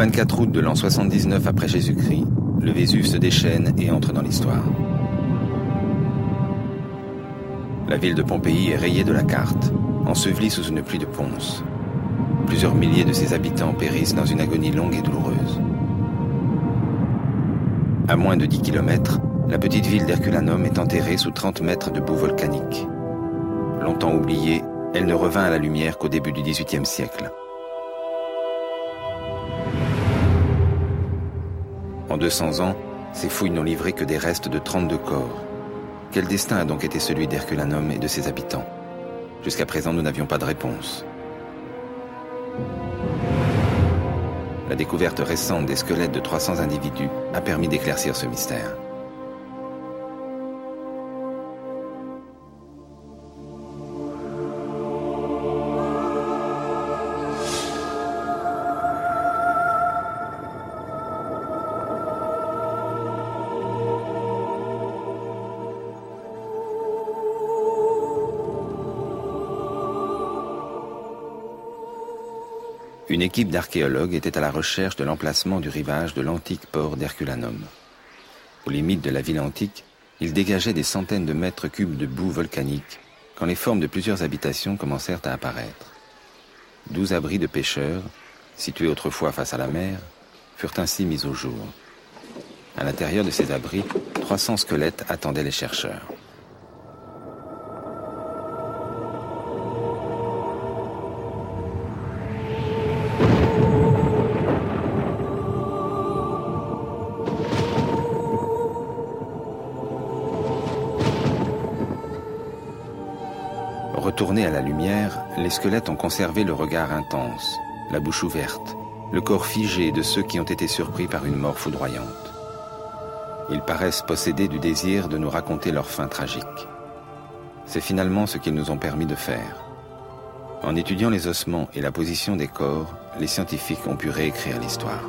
24 août de l'an 79 après Jésus-Christ, le Vésuve se déchaîne et entre dans l'histoire. La ville de Pompéi est rayée de la carte, ensevelie sous une pluie de ponce. Plusieurs milliers de ses habitants périssent dans une agonie longue et douloureuse. À moins de 10 km, la petite ville d'Herculanum est enterrée sous 30 mètres de boue volcanique. Longtemps oubliée, elle ne revint à la lumière qu'au début du XVIIIe siècle. En 200 ans, ces fouilles n'ont livré que des restes de 32 corps. Quel destin a donc été celui d'Herculanum et de ses habitants? Jusqu'à présent, nous n'avions pas de réponse. La découverte récente des squelettes de 300 individus a permis d'éclaircir ce mystère. Une équipe d'archéologues était à la recherche de l'emplacement du rivage de l'antique port d'Herculanum. Aux limites de la ville antique, il dégageait des centaines de mètres cubes de boue volcanique quand les formes de plusieurs habitations commencèrent à apparaître. 12 abris de pêcheurs, situés autrefois face à la mer, furent ainsi mis au jour. À l'intérieur de ces abris, 300 squelettes attendaient les chercheurs. Retournés à la lumière, les squelettes ont conservé le regard intense, la bouche ouverte, le corps figé de ceux qui ont été surpris par une mort foudroyante. Ils paraissent possédés du désir de nous raconter leur fin tragique. C'est finalement ce qu'ils nous ont permis de faire. En étudiant les ossements et la position des corps, les scientifiques ont pu réécrire l'histoire.